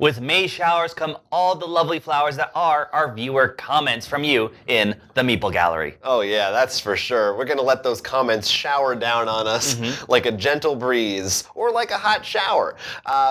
With May showers come all the lovely flowers that are our viewer comments from you in the Meeple Gallery. Oh yeah, that's for sure. We're gonna let those comments shower down on us like a gentle breeze or like a hot shower.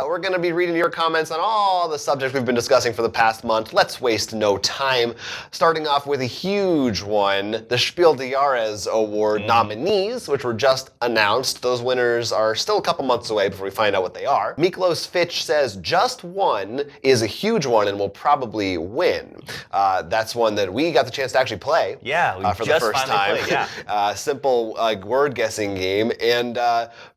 We're gonna be reading your comments on all the subjects we've been discussing for the past month. Let's waste no time. Starting off with a huge one, the Spiel Jahres Award nominees, which were just announced. Those winners are still a couple months away before we find out what they are. Miklos Fitch says just one is a huge one and will probably win. That's one that we got the chance to actually play. Yeah, we for just the first finally time. played, Simple word guessing game, and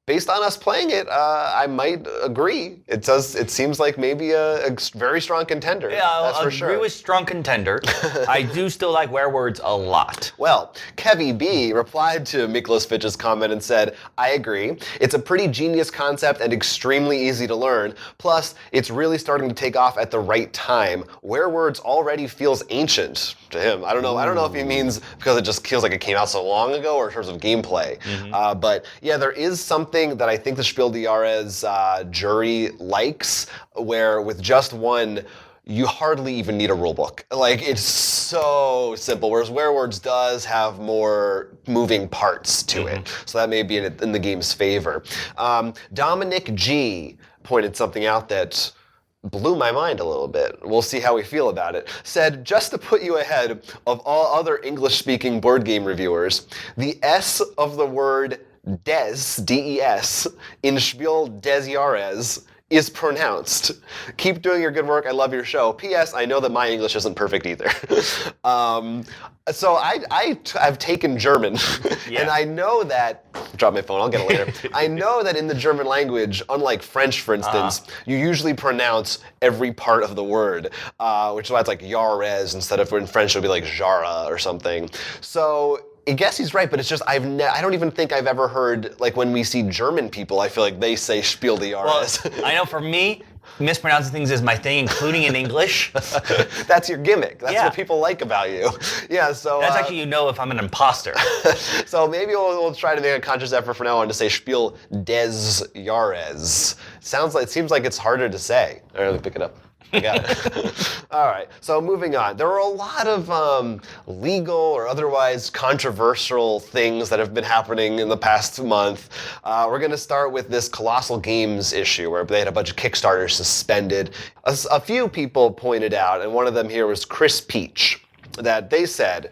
based on us playing it, I might agree. It seems like maybe a very strong contender. Yeah, that's for sure. agree with strong contender. I do still like werewords a lot. Well, Kevy B replied to Miklos Fitch's comment and said, I agree. It's a pretty genius concept and extremely easy to learn. Plus, it's really starting to take off at the right time. Werewords already feels ancient to him. I don't know if he means because it just feels like it came out so long ago or in terms of gameplay. But yeah, there is something that I think the Spiel des Jahres jury likes, where with just one, you hardly even need a rule book. Like, it's so simple, whereas Werewords does have more moving parts to it. So that may be in the game's favor. Dominic G pointed something out that blew my mind a little bit. We'll see how we feel about it. Said, just to put you ahead of all other English-speaking board game reviewers, the S of the word des, D-E-S, in Spiel des Jahres is pronounced. Keep doing your good work. I love your show. P.S. I know that my English isn't perfect either. So I've taken German, and I know that, drop my phone, I'll get it later. I know that in the German language, unlike French, for instance, you usually pronounce every part of the word, which is why it's like Jahres instead of in French it would be like Jara or something. So I guess he's right, but it's just I don't even think I've ever heard, like when we see German people, I feel like they say Spiel des Jahres. Well, I know for me, mispronouncing things is my thing, including in English. That's your gimmick. That's what people like about you. Yeah, so that's actually, if I'm an imposter. So maybe we'll try to make a conscious effort from now on to say Spiel des Jahres. It seems like it's harder to say. All right, let me pick it up. I got it. All right, so moving on. There are a lot of legal or otherwise controversial things that have been happening in the past month. We're going to start with this Colossal Games issue where they had a bunch of Kickstarters suspended. A few people pointed out, and one of them here was Chris Peach, that they said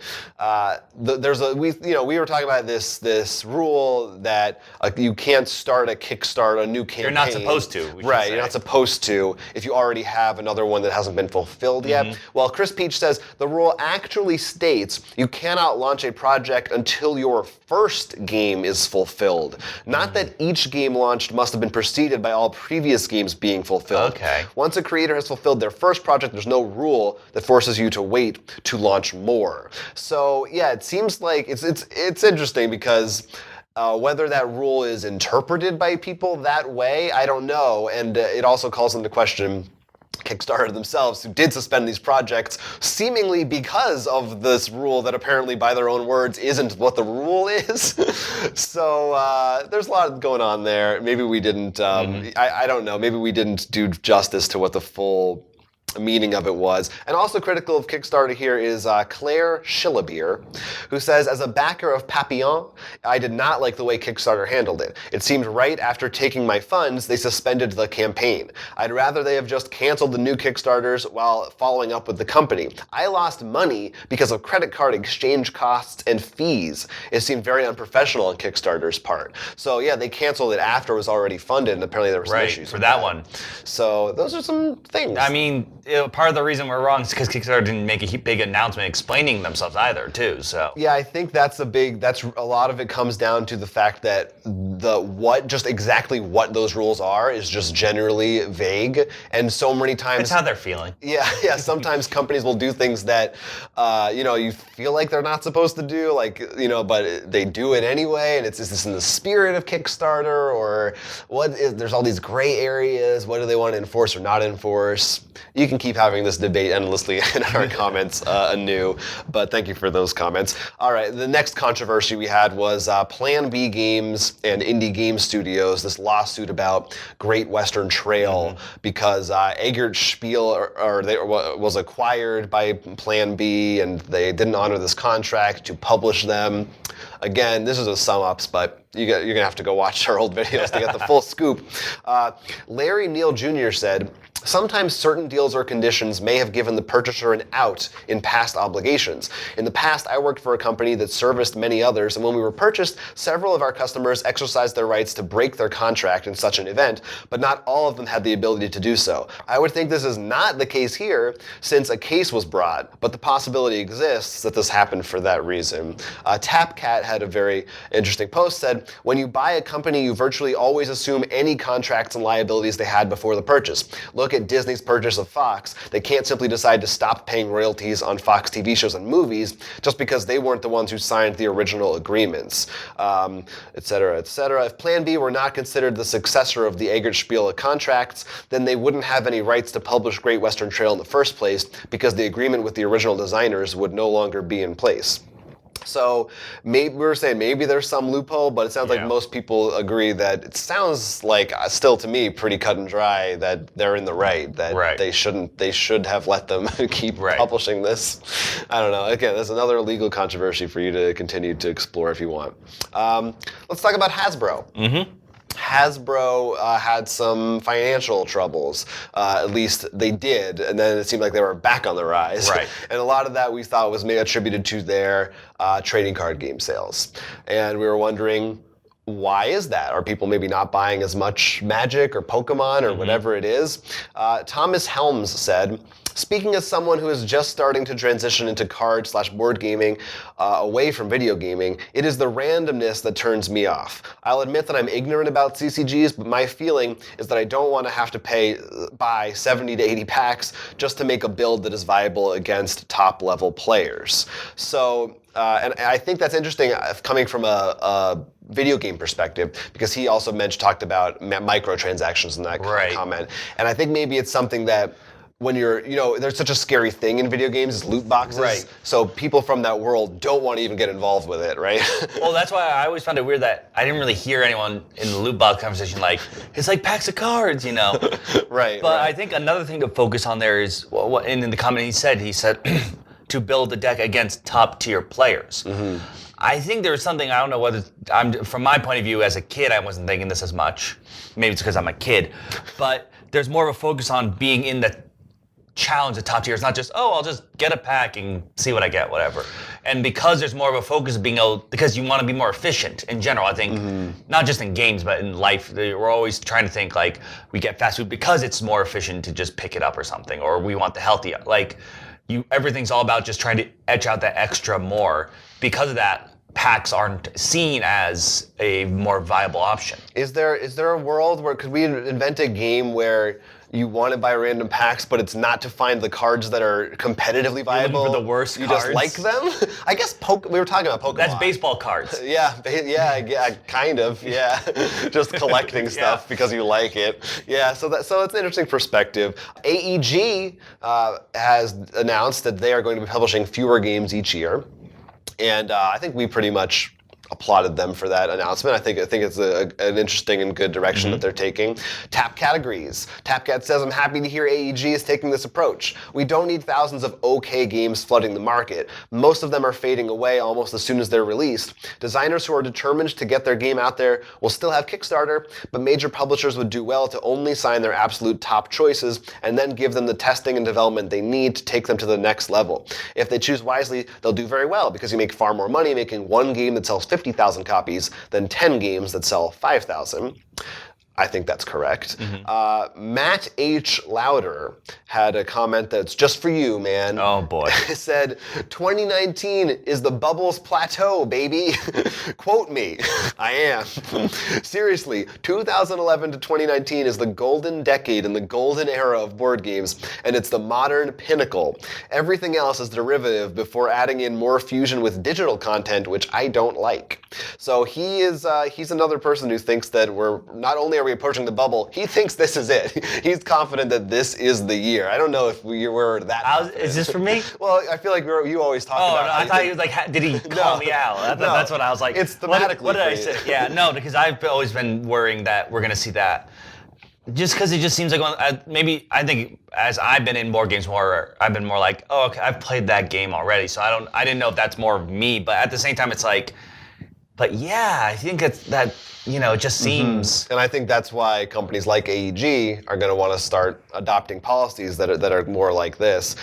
we were talking about this rule that you can't start a Kickstarter, a new campaign. You're not supposed to. Right, you're not supposed to if you already have another one that hasn't been fulfilled yet. Well, Chris Peach says the rule actually states you cannot launch a project until your first game is fulfilled. Not that each game launched must have been preceded by all previous games being fulfilled. Okay. Once a creator has fulfilled their first project, there's no rule that forces you to wait to launch more. So yeah, it seems like it's interesting because whether that rule is interpreted by people that way, I don't know, and it also calls into question Kickstarter themselves, who did suspend these projects seemingly because of this rule that apparently, by their own words, isn't what the rule is. So there's a lot going on there. Maybe we didn't, I don't know, maybe we didn't do justice to what the full meaning of it was. And also critical of Kickstarter here is Claire Schillebeer, who says, as a backer of Papillon, I did not like the way Kickstarter handled it. It seemed right after taking my funds, they suspended the campaign. I'd rather they have just canceled the new Kickstarters while following up with the company. I lost money because of credit card exchange costs and fees. It seemed very unprofessional on Kickstarter's part. So yeah, they canceled it after it was already funded, and apparently there were some issues for with that one. So those are some things. I mean, part of the reason we're wrong is because Kickstarter didn't make a big announcement explaining themselves either, too. So yeah, I think that's a lot of it comes down to the fact that just exactly what those rules are is just generally vague, and so many times it's how they're feeling. Yeah. Sometimes companies will do things that you feel like they're not supposed to do, but they do it anyway, and is this in the spirit of Kickstarter, or there's all these gray areas. What do they want to enforce or not enforce? You can keep having this debate endlessly in our comments anew, but thank you for those comments. All right, the next controversy we had was Plan B Games and indie game studios this lawsuit about Great Western Trail because Eggert Spiel was acquired by Plan B, and they didn't honor this contract to publish them. Again, this is a sum-ups, but you're going to have to go watch our old videos to get the full scoop. Larry Neal Jr. said, sometimes certain deals or conditions may have given the purchaser an out in past obligations. In the past, I worked for a company that serviced many others, and when we were purchased, several of our customers exercised their rights to break their contract in such an event, but not all of them had the ability to do so. I would think this is not the case here, since a case was brought, but the possibility exists that this happened for that reason. Tapcat had a very interesting post, said, when you buy a company, you virtually always assume any contracts and liabilities they had before the purchase. Look at Disney's purchase of Fox. They can't simply decide to stop paying royalties on Fox TV shows and movies just because they weren't the ones who signed the original agreements, et cetera, et cetera. If Plan B were not considered the successor of the Eggert Spiel contracts, then they wouldn't have any rights to publish Great Western Trail in the first place because the agreement with the original designers would no longer be in place. So maybe we were saying maybe there's some loophole, but it sounds like most people agree that it sounds like still to me pretty cut and dry that they're in the right, that they should have let them keep publishing this. I don't know. Again, there's another legal controversy for you to continue to explore if you want. Let's talk about Hasbro. Hasbro had some financial troubles. At least they did, and then it seemed like they were back on the rise. Right. And a lot of that we thought was maybe attributed to their trading card game sales. And we were wondering, why is that? Are people maybe not buying as much Magic or Pokemon or whatever it is? Thomas Helms said, speaking as someone who is just starting to transition into card/board gaming away from video gaming, it is the randomness that turns me off. I'll admit that I'm ignorant about CCGs, but my feeling is that I don't want to have to buy 70 to 80 packs just to make a build that is viable against top-level players. So, and I think that's interesting coming from a video game perspective, because he also talked about microtransactions in that comment. And I think maybe it's something that when you're, there's such a scary thing in video games is loot boxes. Right. So people from that world don't want to even get involved with it, right? Well, that's why I always found it weird that I didn't really hear anyone in the loot box conversation like, it's like packs of cards, Right. But I think another thing to focus on there is, what in the comment he said to build a deck against top tier players. I think there's something, I don't know whether, from my point of view as a kid, I wasn't thinking this as much. Maybe it's because I'm a kid. But there's more of a focus on being in the challenge of top tier. It's not just, I'll just get a pack and see what I get, whatever. And because there's more of a focus of because you want to be more efficient in general, I think, not just in games, but in life, we're always trying to think like we get fast food because it's more efficient to just pick it up or something, or we want the healthy, everything's all about just trying to etch out that extra more. Because of that, packs aren't seen as a more viable option. Is there a world where could we invent a game where you want to buy random packs, but it's not to find the cards that are competitively viable? You're looking for the worst you cards? You just like them? I guess we were talking about Pokemon. That's baseball cards. Yeah, kind of. Yeah, just collecting stuff because you like it. Yeah, so it's an interesting perspective. AEG has announced that they are going to be publishing fewer games each year. And I think we pretty much applauded them for that announcement. I think it's an interesting and good direction that they're taking. Tap categories. Tapcat says, I'm happy to hear AEG is taking this approach. We don't need thousands of okay games flooding the market. Most of them are fading away almost as soon as they're released. Designers who are determined to get their game out there will still have Kickstarter, but major publishers would do well to only sign their absolute top choices and then give them the testing and development they need to take them to the next level. If they choose wisely, they'll do very well because you make far more money making one game that sells 50,000 copies than 10 games that sell 5,000. I think that's correct. Matt H. Louder had a comment that's just for you, man. Oh, boy. He said, 2019 is the bubbles plateau, baby. Quote me. I am. Seriously, 2011 to 2019 is the golden decade and the golden era of board games, and it's the modern pinnacle. Everything else is derivative before adding in more fusion with digital content, which I don't like. So he's another person who thinks that not only are we we approaching the bubble? He thinks this is it. He's confident that this is the year. I don't know if we're that. Is this for me? Well, I feel like you always talk about. Oh no, I thought he was like, did he call me out? That's what I was like. It's thematically. What did I say? Yeah, no, because I've always been worrying that we're gonna see that. Just because it just seems like maybe I think as I've been in board games more, I've been more like, oh, okay, I've played that game already, so I didn't know if that's more of me, but at the same time, it's like, but yeah, I think it's that. It just seems. And I think that's why companies like AEG are going to want to start adopting policies that are more like this.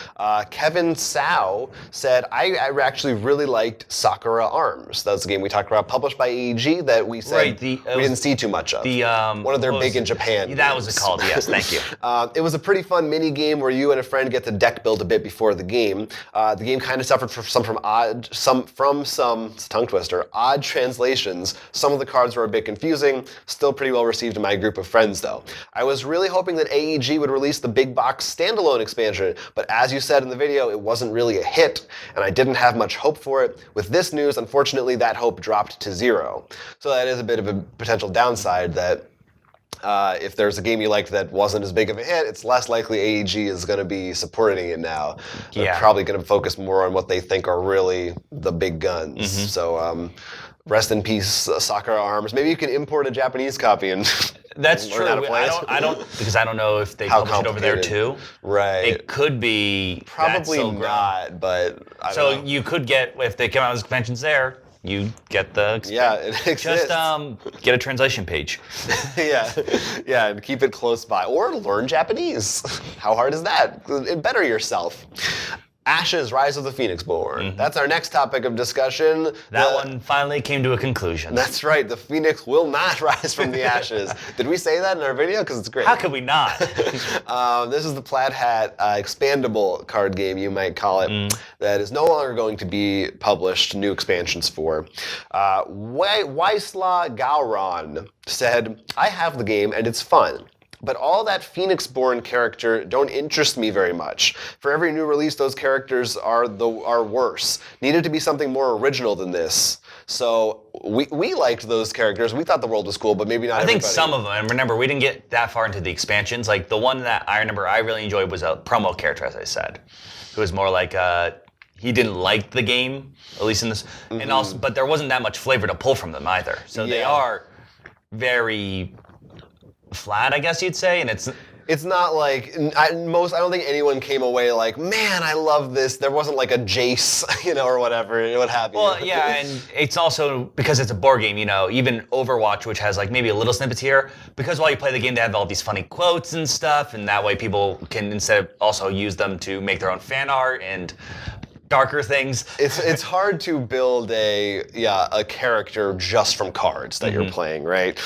Kevin Sau said, I actually really liked Sakura Arms. That's the game we talked about, published by AEG, that we said we didn't see too much of. One of their big in Japan. That was called, yes, thank you. It was a pretty fun mini game where you and a friend get to deck build a bit before the game. The game kind of suffered from some tongue twister, odd translations. Some of the cards were a bit confusing, still pretty well received in my group of friends though. I was really hoping that AEG would release the big box standalone expansion, but as you said in the video, it wasn't really a hit, and I didn't have much hope for it. With this news, unfortunately, that hope dropped to zero. So that is a bit of a potential downside that if there's a game you liked that wasn't as big of a hit, it's less likely AEG is going to be supporting it now. They're probably going to focus more on what they think are really the big guns. So rest in peace, Sakura Arms. Maybe you can import a Japanese copy and that's learn true. how to play I don't because I don't know if they publish it over there too. Right. It could be probably not, but I don't know. You could get, if they come out with expansions there, you get the expansion. Yeah, it exists. Just get a translation page. yeah, and keep it close by, or learn Japanese. How hard is that? Better yourself. Ashes, Rise of the Phoenixborn. That's our next topic of discussion. That one finally came to a conclusion. That's right. The Phoenix will not rise from the ashes. Did we say that in our video? Because it's great. How could we not? This is the Plaid Hat expandable card game, you might call it, that is no longer going to be published, new expansions for. Waislaw Gowron said, I have the game and it's fun. But all that Phoenixborn character don't interest me very much. For every new release, those characters are worse. Needed to be something more original than this. So we liked those characters. We thought the world was cool, but maybe not everybody. I think some of them, and remember, we didn't get that far into the expansions. Like the one that I remember I really enjoyed was a promo character, as I said. Who was more like he didn't like the game, at least in this. And also, but there wasn't that much flavor to pull from them either. So they are very flat, I guess you'd say, and it's not like I don't think anyone came away like, man, I love this. There wasn't like a Jace, or whatever, what have you. Well, yeah, and it's also because it's a board game, even Overwatch, which has like maybe a little snippets here, because while you play the game, they have all these funny quotes and stuff, and that way people can instead also use them to make their own fan art and darker things. It's hard to build a character just from cards that you're playing, right?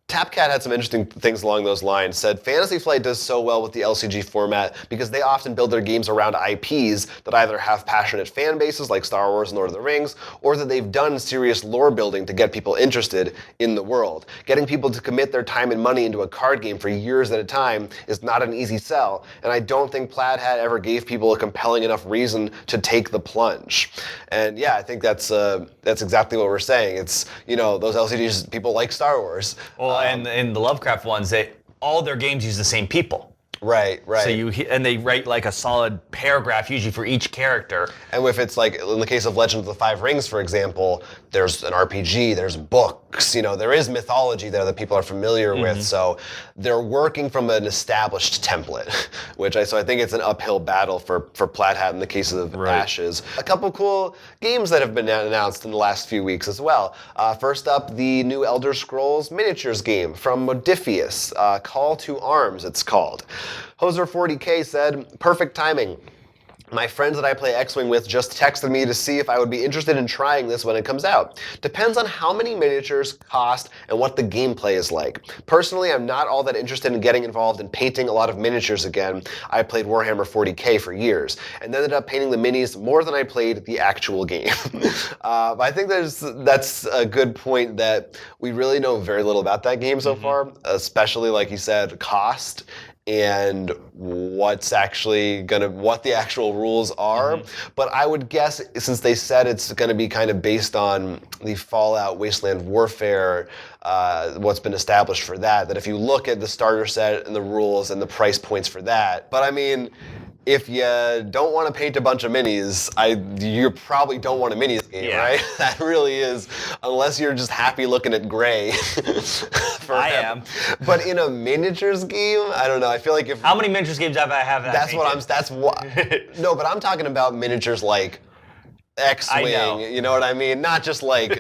Tapcat had some interesting things along those lines. Said, Fantasy Flight does so well with the LCG format because they often build their games around IPs that either have passionate fan bases like Star Wars and Lord of the Rings, or that they've done serious lore building to get people interested in the world. Getting people to commit their time and money into a card game for years at a time is not an easy sell, and I don't think Plaid Hat ever gave people a compelling enough reason to take the plunge. And yeah, I think that's exactly what we're saying. It's, those LCGs, people like Star Wars. Well, and in the Lovecraft ones, all their games use the same people. Right. So they write like a solid paragraph usually for each character. And if it's like in the case of Legend of the Five Rings, for example, there's an RPG, there's books, there is mythology there that people are familiar with. So they're working from an established template, so I think it's an uphill battle for Plaid Hat in the case of Ashes. A couple cool games that have been announced in the last few weeks as well. First up, the new Elder Scrolls miniatures game from Modifius, Call to Arms it's called. Hoser40K said, perfect timing. My friends that I play X-Wing with just texted me to see if I would be interested in trying this when it comes out. Depends on how many miniatures cost and what the gameplay is like. Personally, I'm not all that interested in getting involved in painting a lot of miniatures again. I played Warhammer 40K for years and ended up painting the minis more than I played the actual game. But I think that's a good point that we really know very little about that game so far, especially like you said, cost. and what the actual rules are. But I would guess, since they said it's going to be kind of based on the Fallout Wasteland Warfare, what's been established for that if you look at the starter set and the rules and the price points for that, but I mean, if you don't want to paint a bunch of minis, you probably don't want a minis game, right? That really is, unless you're just happy looking at gray. I am. But in a miniatures game, I don't know. I feel like if how many miniatures games have I have? No, but I'm talking about miniatures like X-Wing, you know what I mean? Not just like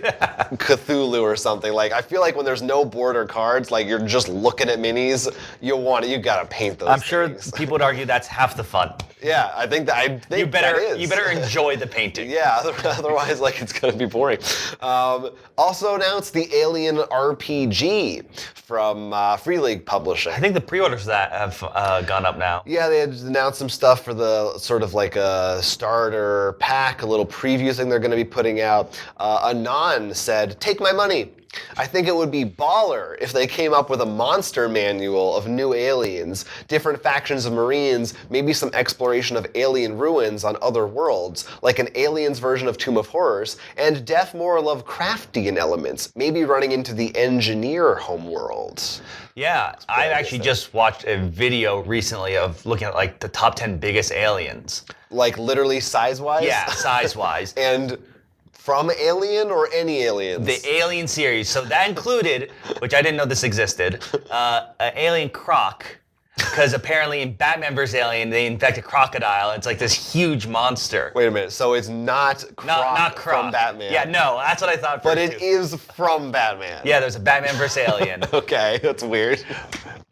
Cthulhu or something. Like, I feel like when there's no board or cards, like you're just looking at minis, you gotta paint those. I'm sure people would argue that's half the fun. Yeah, I think you better enjoy the painting. Yeah, otherwise, like, it's gonna be boring. Also announced the Alien RPG from Free League Publishing. I think the pre-orders for that have gone up now. Yeah, they had announced some stuff for the sort of like a starter pack, a little preview thing they're going to be putting out. Anon said, "Take my money. I think it would be baller if they came up with a monster manual of new aliens, different factions of Marines, maybe some exploration of alien ruins on other worlds, like an Aliens version of Tomb of Horrors, and more Lovecraftian elements, maybe running into the Engineer homeworlds." Yeah, I actually just watched a video recently of looking at like the top 10 biggest aliens. Like literally size-wise? Yeah, size-wise. And from Alien or any aliens? The Alien series. So that included, which I didn't know this existed, an alien croc. Because apparently in Batman vs. Alien, they infect a crocodile. It's like this huge monster. Wait a minute. So it's not Croc from Batman? Yeah, no, that's what I thought first. But it is from Batman. Yeah, there's a Batman vs. Alien. Okay, that's weird.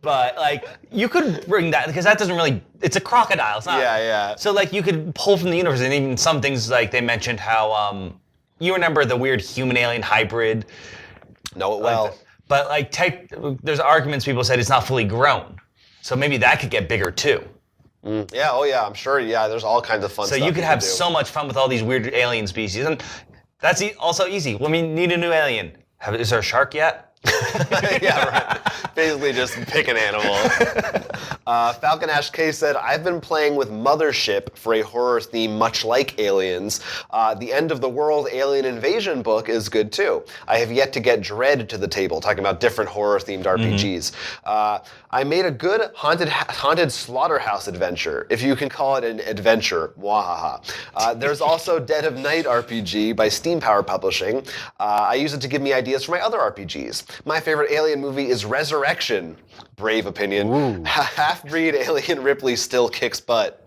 But like, you could bring that, because that doesn't really, it's a crocodile. It's not. Yeah. So like, you could pull from the universe, and even some things like they mentioned how, you remember the weird human-alien hybrid? Know it well. But like, there's arguments people said it's not fully grown. So maybe that could get bigger too. Yeah, I'm sure. Yeah, there's all kinds of fun stuff. So you could have so much fun with all these weird alien species. And that's also easy. Well, I mean, need a new alien. Is there a shark yet? Yeah, right. Basically just pick an animal. Falcon Ash K said, "I've been playing with Mothership for a horror theme much like Aliens. The End of the World Alien Invasion book is good too. I have yet to get Dread to the table," talking about different horror-themed RPGs. "I made a good haunted slaughterhouse adventure, if you can call it an adventure. Mwahaha. There's also Dead of Night RPG by Steam Power Publishing. I use it to give me ideas for my other RPGs. My favorite Alien movie is Resurrection. Brave opinion. Half-breed Alien Ripley still kicks butt."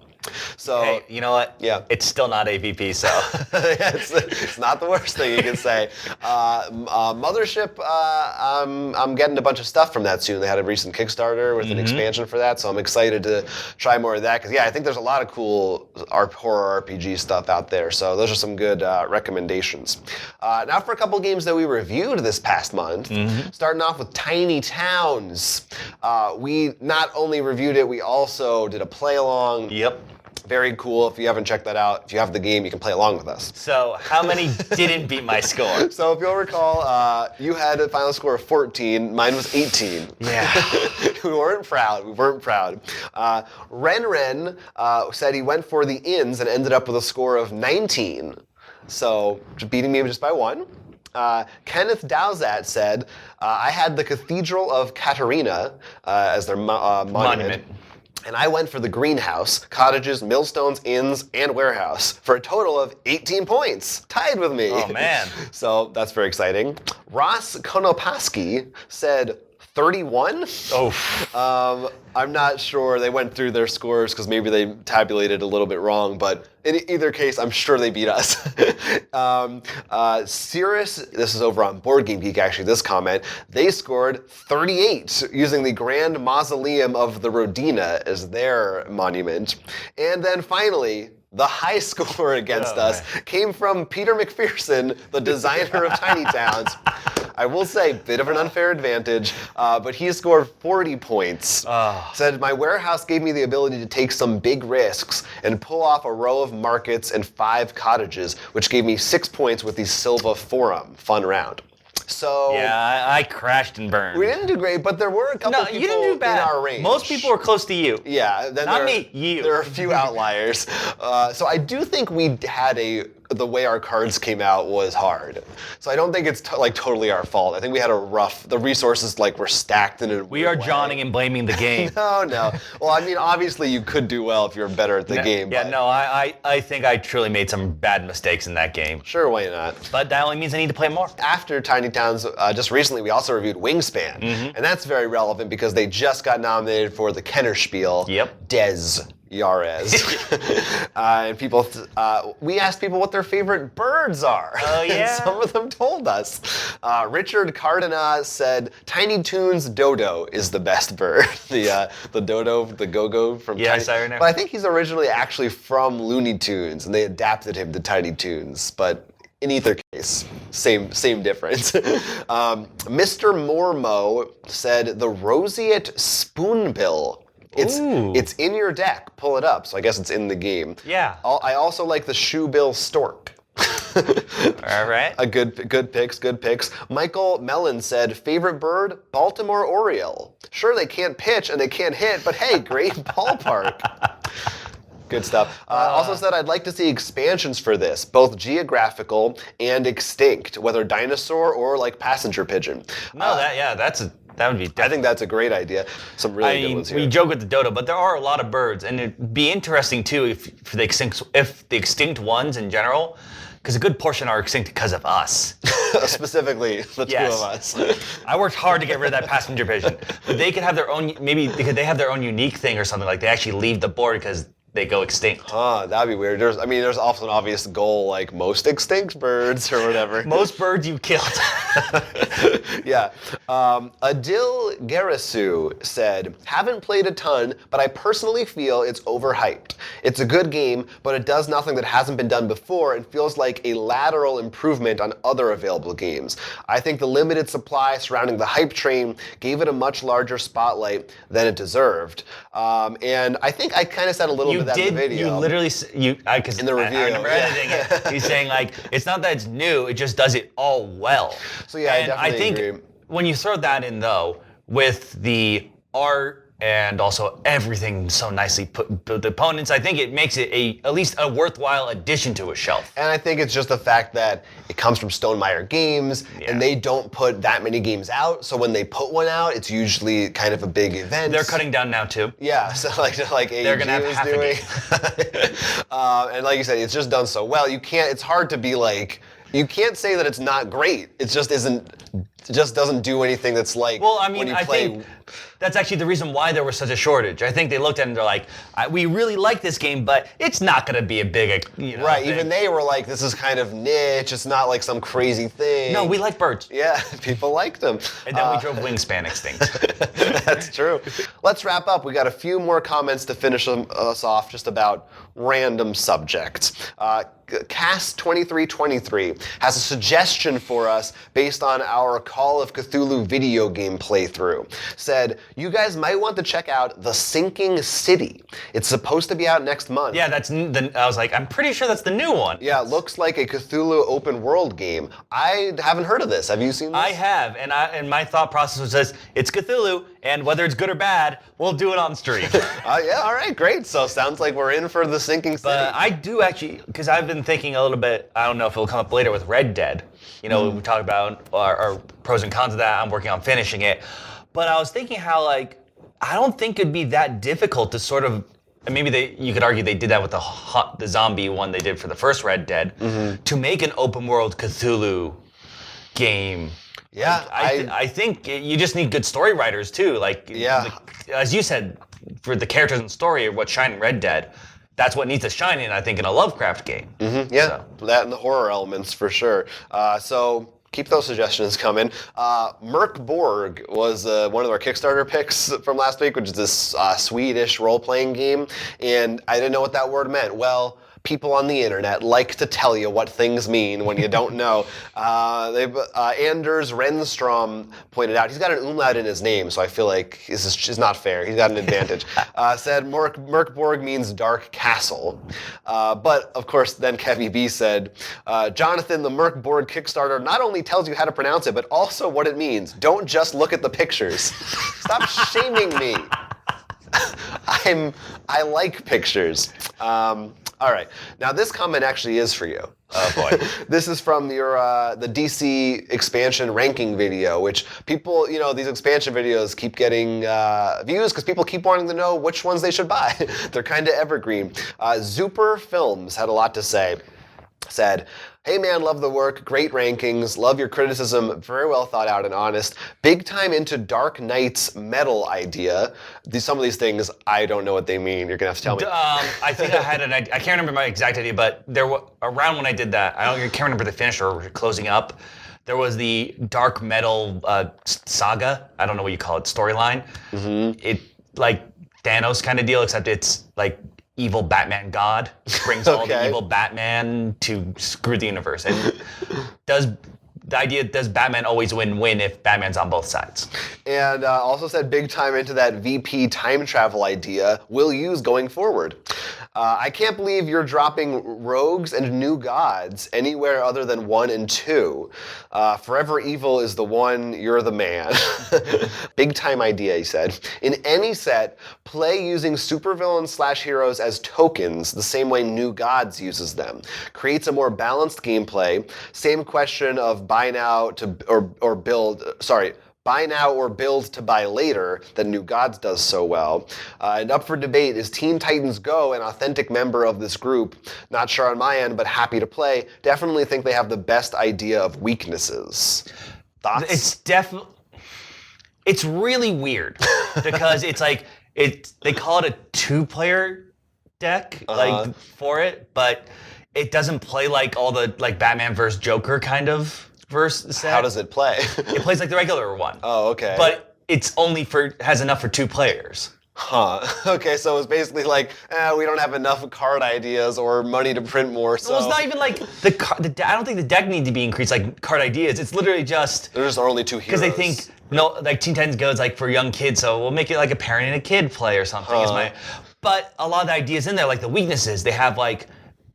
So, hey, you know what? Yeah. It's still not AVP, so. It's not the worst thing you can say. Mothership, I'm getting a bunch of stuff from that soon. They had a recent Kickstarter with an expansion for that, so I'm excited to try more of that. Because, I think there's a lot of cool horror RPG stuff out there. So those are some good recommendations. Now for a couple games that we reviewed this past month. Starting off with Tiny Towns. We not only reviewed it, we also did a play-along. Yep. Very cool. If you haven't checked that out, if you have the game, you can play along with us. So how many didn't beat my score? So if you'll recall, you had a final score of 14. Mine was 18. Yeah. We weren't proud. Ren said he went for the ins and ended up with a score of 19. So beating me just by one. Kenneth Dowsat said, "I had the Cathedral of Katarina as their monument. And I went for the greenhouse, cottages, millstones, inns, and warehouse for a total of 18 points. Tied with me." Oh, man. So that's very exciting. Ross Konopaski said 31. Oh. I'm not sure. They went through their scores because maybe they tabulated a little bit wrong, but in either case, I'm sure they beat us. Cirrus, this is over on Board Game Geek actually, this comment, they scored 38 using the Grand Mausoleum of the Rodina as their monument. And then finally, the high score against us came from Peter McPherson, the designer of Tiny Towns. I will say, bit of an unfair advantage, but he scored 40 points. Said, "My warehouse gave me the ability to take some big risks and pull off a row of markets and 5 cottages, which gave me 6 points with the Silva Forum. Fun round." So Yeah, I crashed and burned. we didn't do great, but there were a couple No, people you didn't do bad. in our range. Most people were close to you. Yeah, then Not me, you. There are a few outliers. So I do think we had the way our cards came out was hard. So I don't think it's totally our fault. I think we had the resources were stacked in a We are Johnning and blaming the game. No. Well, I mean, obviously you could do well if you're better at the game. Yeah, but no, I think I truly made some bad mistakes in that game. Sure, why not? But that only means I need to play more. After Tiny Towns, just recently we also reviewed Wingspan. And that's very relevant because they just got nominated for the Kenner Spiel. Yep. Jahres. And people, we asked people what their favorite birds are. Oh, yeah. And some of them told us. Richard Cardinal said Tiny Toons Dodo is the best bird. the dodo, the go-go from Yes, Tiny. I remember. But I think he's originally actually from Looney Tunes, and they adapted him to Tiny Toons. But in either case, same difference. Mr. Mormo said the roseate spoonbill. It's in your deck. Pull it up. So I guess it's in the game. Yeah. I also like the shoebill stork. All right. Good picks. Michael Mellon said favorite bird Baltimore Oriole. Sure, they can't pitch and they can't hit, but hey, great ballpark. Good stuff. Also said I'd like to see expansions for this, both geographical and extinct, whether dinosaur or passenger pigeon. No, that would be. I think that's a great idea. Some really good ones here. We joke with the dodo, but there are a lot of birds, and it'd be interesting too if the extinct ones in general, because a good portion are extinct because of us. Specifically, the two of us. I worked hard to get rid of that passenger pigeon, but they could have their own. Maybe they have their own unique thing or something they actually leave the board because they go extinct. That'd be weird. There's also an obvious goal, most extinct birds or whatever. Most birds you killed. Yeah. Adil Garasu said, haven't played a ton, but I personally feel it's overhyped. It's a good game, but it does nothing that hasn't been done before and feels like a lateral improvement on other available games. I think the limited supply surrounding the hype train gave it a much larger spotlight than it deserved. And I think I kind of said a little bit of that in the video. You literally, because in the review, I remember editing it. He's saying it's not that it's new, it just does it all well. So yeah, and I definitely agree. When you throw that in though, with the art and also everything so nicely put the opponents, I think it makes it at least a worthwhile addition to a shelf. And I think it's just the fact that it comes from Stonemaier Games, and they don't put that many games out. So when they put one out, it's usually kind of a big event. They're cutting down now too. Yeah, so like they're gonna have AEG half is doing. And like you said, it's just done so well. It's hard to be you can't say that it's not great. It just isn't. It just doesn't do anything that's Well, I mean, when you I play. think that's actually the reason why there was such a shortage. I think they looked at it and they're like, we really like this game, but it's not going to be a big, Right, thing. even they were like, this is kind of niche. It's not like some crazy thing. No, we like birds. Yeah, people liked them. And then we drove Wingspan extinct. That's true. Let's wrap up. We got a few more comments to finish us off just about random subjects. Cast2323 has a suggestion for us based on our Call of Cthulhu video game playthrough. Said, you guys might want to check out The Sinking City. It's supposed to be out next month. Yeah, I was like, I'm pretty sure that's the new one. Yeah, it looks like a Cthulhu open world game. I haven't heard of this. Have you seen this? I have, and my thought process was this, it's Cthulhu, and whether it's good or bad, we'll do it on stream. Yeah, all right, great. So sounds like we're in for The Sinking City. But I do actually, because I've been thinking a little bit, I don't know if it'll come up later with Red Dead. We talked about our pros and cons of that. I'm working on finishing it. But I was thinking how, I don't think it'd be that difficult to sort of, and maybe you could argue they did that with the zombie one they did for the first Red Dead, to make an open world Cthulhu game. Yeah, I think you just need good story writers too. As you said, for the characters and story, what shine in Red Dead, that's what needs to shine in, I think, in a Lovecraft game. Yeah, that and the horror elements for sure. So keep those suggestions coming. Merc Borg was one of our Kickstarter picks from last week, which is this Swedish role-playing game, and I didn't know what that word meant. Well, people on the internet like to tell you what things mean when you don't know. Anders Renstrom pointed out, he's got an umlaut in his name, so I feel like this is not fair. He's got an advantage. Said Merkborg means dark castle. But, of course, then Kevy B said, Jonathan, the Merkborg Kickstarter not only tells you how to pronounce it, but also what it means. Don't just look at the pictures. Stop shaming me. I like pictures. All right. Now this comment actually is for you. Oh boy. This is from the DC expansion ranking video, which people, these expansion videos keep getting views because people keep wanting to know which ones they should buy. They're kind of evergreen. Zuper Films had a lot to say. Said, hey man, love the work, great rankings, love your criticism, very well thought out and honest. Big time into Dark Knight's metal idea. Some of these things, I don't know what they mean. You're gonna have to tell me. I think I had an idea. I can't remember my exact idea, but around when I did that, I can't remember the finish or closing up. There was the dark metal saga. I don't know what you call it, storyline. Mm-hmm. It like Thanos kind of deal, except it's like evil Batman god brings all the evil Batman to screw the universe. And does Batman always win if Batman's on both sides? And also said big time into that VP time travel idea we'll use going forward. I can't believe you're dropping rogues and new gods anywhere other than 1 and 2. Forever Evil is the one, you're the man. Big time idea, he said. In any set, play using supervillains/heroes as tokens, the same way New Gods uses them. Creates a more balanced gameplay. Same question of buy now or build to buy later that New Gods does so well. And up for debate, is Teen Titans Go an authentic member of this group? Not sure on my end, but happy to play. Definitely think they have the best idea of weaknesses. Thoughts? It's really weird because it's like, they call it a 2-player deck for it, but it doesn't play like all the like Batman vs. Joker kind of verse set. How does it play? It plays like the regular one. Oh, okay. But it's only has enough for 2 players. Huh. Okay, so it's basically like, we don't have enough card ideas or money to print more, so... Well, it's not even like I don't think the deck needs to be increased, like card ideas. It's literally just... There's only 2 heroes. Because they think, like Teen Titans Go is like for young kids, so we'll make it like a parent and a kid play or something. But a lot of the ideas in there, like the weaknesses, they have like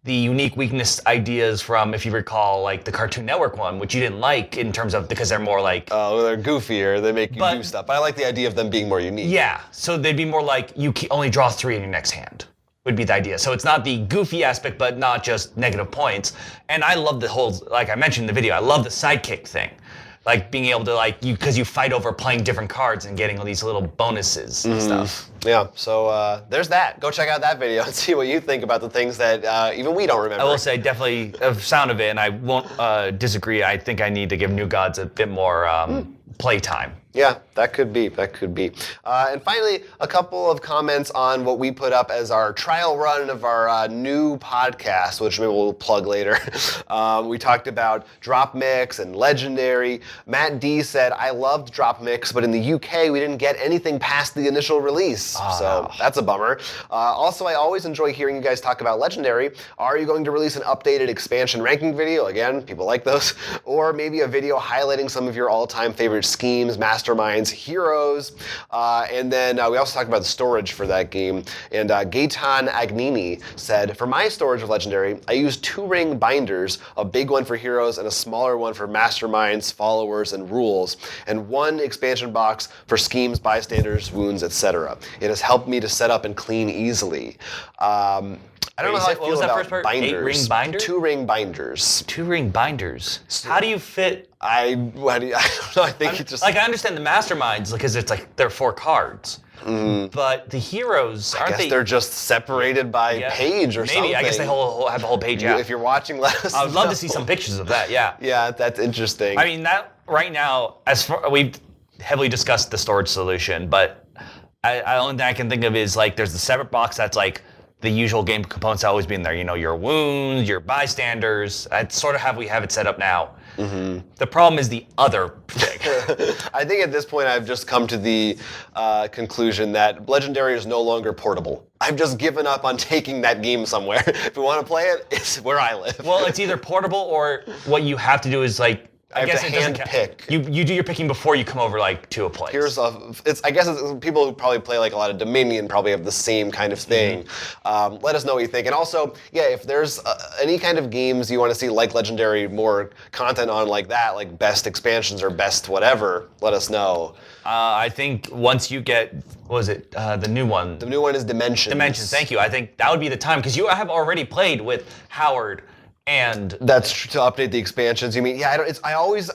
the unique weakness ideas from, if you recall, like the Cartoon Network one, which you didn't like in terms of, because they're more like... Oh, they're goofier, they make you do stuff. But I like the idea of them being more unique. Yeah, so they'd be more like, you only draw 3 in your next hand, would be the idea. So it's not the goofy aspect, but not just negative points. And I love the whole, like I mentioned in the video, I love the sidekick thing. Like being able to because you fight over playing different cards and getting all these little bonuses and stuff. Yeah, so there's that. Go check out that video and see what you think about the things that even we don't remember. I will say definitely a sound of it, and I won't disagree. I think I need to give New Gods a bit more play time. Yeah, that could be. And finally, a couple of comments on what we put up as our trial run of our new podcast, which maybe we'll plug later. We talked about Drop Mix and Legendary. Matt D said, I loved Drop Mix, but in the UK, we didn't get anything past the initial release. So that's a bummer. Also, I always enjoy hearing you guys talk about Legendary. Are you going to release an updated expansion ranking video? Again, people like those. Or maybe a video highlighting some of your all-time favorite schemes, masterminds, heroes, and then we also talked about the storage for that game. And Gaetan Agnini said, for my storage of Legendary, I use 2-ring binders, a big one for heroes and a smaller one for masterminds, followers, and rules, and 1 expansion box for schemes, bystanders, wounds, etc. It has helped me to set up and clean easily. I don't know how I feel about binders. 8-ring binders? 2-ring binders. 2-ring binders. How do you fit? I don't know. I think it just... Like, I understand the masterminds because it's like they're 4 cards. But the heroes, aren't they? I guess they're just separated by page or something. Maybe. I guess they have the whole page out. If you're watching, let us know. I would love to see some pictures of that, yeah. Yeah, that's interesting. I mean, that right now, we've heavily discussed the storage solution, but the only thing I can think of is like there's the separate box that's like the usual game components that always be in there. You know, your wounds, your bystanders. That's sort of how we have it set up now. The problem is the other thing. I think at this point I've just come to the conclusion that Legendary is no longer portable. I've just given up on taking that game somewhere. If we want to play it, it's where I live. Well, it's either portable or what you have to do is like, I guess it doesn't pick. You do your picking before you come over like to a place. I guess people who probably play like a lot of Dominion probably have the same kind of thing. Let us know what you think. And also, yeah, if there's any kind of games you want to see like Legendary, more content on like that, like best expansions or best whatever, let us know. I think once you get, what was it, the new one? The new one is Dimensions. Dimensions, thank you. I think that would be the time, because you have already played with Howard and... That's to update the expansions. You mean, yeah, I always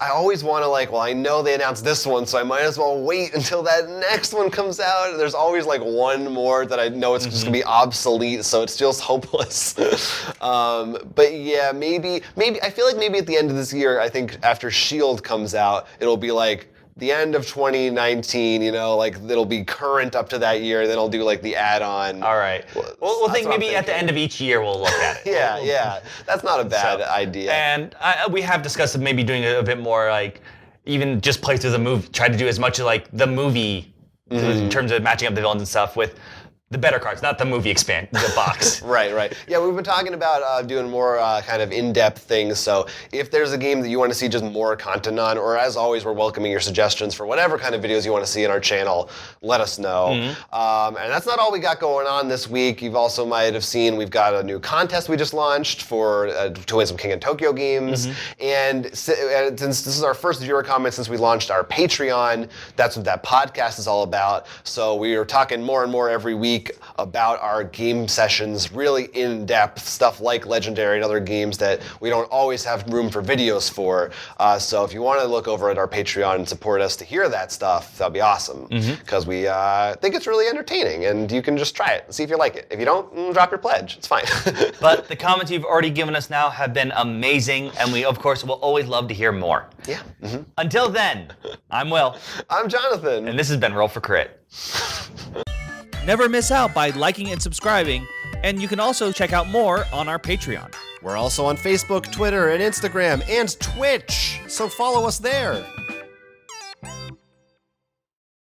want to like, well, I know they announced this one, so I might as well wait until that next one comes out. There's always like one more that I know it's just gonna be obsolete, so it's just hopeless. But yeah, maybe, I feel like maybe at the end of this year, I think after Shield comes out, it'll be like, the end of 2019, you know, like it'll be current up to that year. Then I'll do like the add-on. All right. We'll think maybe at the end of each year we'll look at it. Yeah. That's not a bad idea. And we have discussed maybe doing a bit more like even just play through the movie. Try to do as much of like the movie in terms of matching up the villains and stuff with the better cards, not the movie the box. Right. Yeah, we've been talking about doing more kind of in-depth things, so if there's a game that you want to see just more content on, or as always, we're welcoming your suggestions for whatever kind of videos you want to see in our channel, let us know. And that's not all we got going on this week. You've also might have seen we've got a new contest we just launched for to win some King of Tokyo games, and since this is our first viewer comment since we launched our Patreon, that's what that podcast is all about. So we are talking more and more every week about our game sessions, really in-depth stuff like Legendary and other games that we don't always have room for videos for. So if you want to look over at our Patreon and support us to hear that stuff, that'd be awesome. Because we think it's really entertaining, and you can just try it and see if you like it. If you don't, drop your pledge. It's fine. But the comments you've already given us now have been amazing, and we, of course, will always love to hear more. Yeah. Until then, I'm Will. I'm Jonathan. And this has been Roll for Crit. Never miss out by liking and subscribing, and you can also check out more on our Patreon. We're also on Facebook, Twitter, and Instagram, and Twitch, so follow us there.